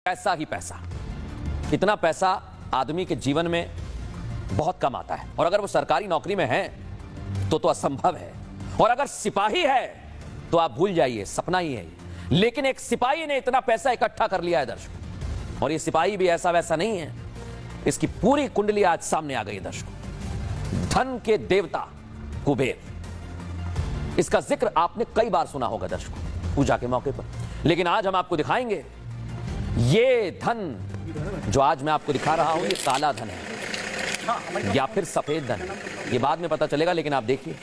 पैसा ही पैसा। इतना पैसा आदमी के जीवन में बहुत कम आता है, और अगर वो सरकारी नौकरी में है तो असंभव है, और अगर सिपाही है तो आप भूल जाइए, सपना ही है ये। लेकिन एक सिपाही ने इतना पैसा इकट्ठा कर लिया है दर्शकों, और ये सिपाही भी ऐसा वैसा नहीं है, इसकी पूरी कुंडली आज सामने आ गई है दर्शकों। धन के देवता कुबेर, इसका जिक्र आपने कई बार सुना होगा दर्शकों पूजा के मौके पर, लेकिन आज हम आपको दिखाएंगे ये धन जो आज मैं आपको दिखा रहा हूं, ये काला धन है या फिर सफेद धन है, ये बाद में पता चलेगा। लेकिन आप देखिए,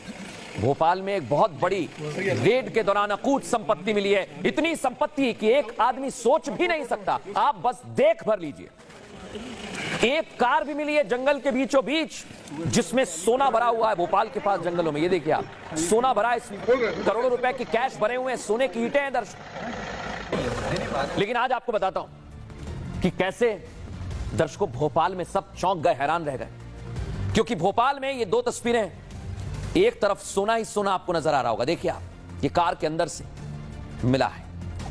भोपाल में एक बहुत बड़ी रेड के दौरान अकूत संपत्ति मिली है। इतनी संपत्ति कि एक आदमी सोच भी नहीं सकता, आप बस देख भर लीजिए। एक कार भी मिली है जंगल के बीचों बीच, जिसमें सोना भरा हुआ है। भोपाल के पास जंगलों में ये देखिए आप, सोना भरा है, करोड़ों रुपए की कैश भरे हुए हैं, सोने की ईंटें हैं दर्शक। लेकिन आज आपको बताता हूं कि कैसे दर्शकों भोपाल में सब चौंक गए, हैरान रह गए, क्योंकि भोपाल में ये दो तस्वीरें, एक तरफ सोना ही सोना आपको नजर आ रहा होगा, देखिए आप, ये कार के अंदर से मिला है,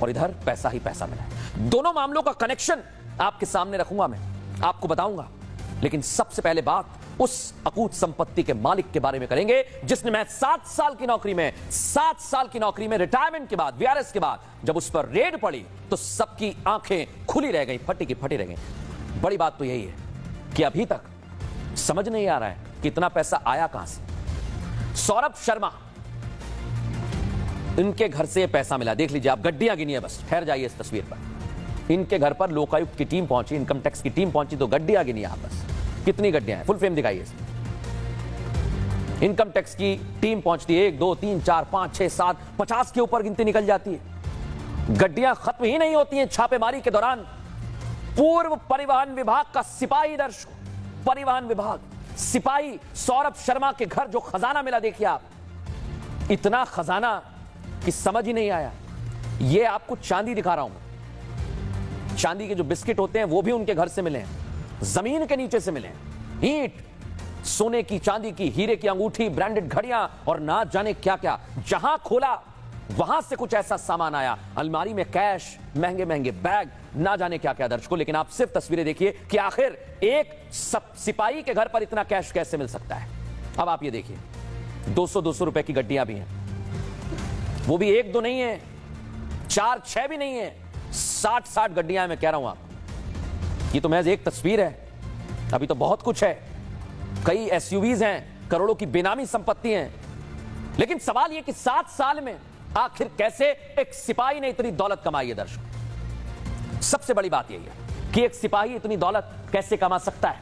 और इधर पैसा ही पैसा मिला है। दोनों मामलों का कनेक्शन आपके सामने रखूंगा, मैं आपको बताऊंगा। लेकिन सबसे पहले बात उस अकूत संपत्ति के मालिक के बारे में करेंगे, जिसने मैं 7 साल की नौकरी में रिटायरमेंट के बाद, वीआरएस के बाद जब उस पर रेड पड़ी तो सबकी आंखें खुली रह गई, फटी की फटी रह गई। बड़ी बात तो यही है कि अभी तक समझ नहीं आ रहा है कि इतना पैसा आया कहां से। सौरभ शर्मा, इनके घर से पैसा मिला, देख लीजिए आप, गड्डियां गिनी है, बस ठहर जाइए इस तस्वीर पर। इनके घर पर लोकायुक्त की टीम पहुंची, इनकम टैक्स की टीम पहुंची, तो गड्डियां गिनी आप बस। कितनी गड्डियां हैं, फुल फ्रेम दिखाइए। इनकम टैक्स की टीम पहुंचती है, 1 2 3 4 5 6 7 50 के ऊपर गिनती निकल जाती है। गड्डियां खत्म ही नहीं होती हैं छापेमारी के दौरान। पूर्व परिवहन विभाग का सिपाही, दर्शक, परिवहन विभाग सिपाही सौरभ शर्मा के घर जो खजाना मिला, देखिए आप, इतना खजाना कि समझ ही नहीं आया। ये आपको चांदी दिखा रहा हूं मैं, चांदी के जो बिस्किट होते हैं वो भी उनके घर से मिले हैं, जमीन के नीचे से मिले हैं। ईंट, सोने की, चांदी की, हीरे की अंगूठी, ब्रांडेड घड़ियां और ना जाने क्या क्या। जहां खोला वहां से कुछ ऐसा सामान आया, अलमारी में कैश, महंगे महंगे बैग, ना जाने क्या क्या दर्शकों। लेकिन आप सिर्फ तस्वीरें देखिए कि आखिर एक सिपाही के घर पर इतना कैश कैसे मिल सकता है। अब आप ये देखिए, 200-200 रुपए की गड्डियां भी हैं, वो भी 1 2 नहीं है, 4 6 भी नहीं है, 60 गड्डियां मैं कह रहा हूं आप। ये तो महज एक तस्वीर है, अभी तो बहुत कुछ है। कई एसयूवीज हैं, करोड़ों की बेनामी संपत्ति है। लेकिन सवाल यह कि 7 साल में आखिर कैसे एक सिपाही ने इतनी दौलत कमाई है दर्शक। सबसे बड़ी बात यही है कि एक सिपाही इतनी दौलत कैसे कमा सकता है।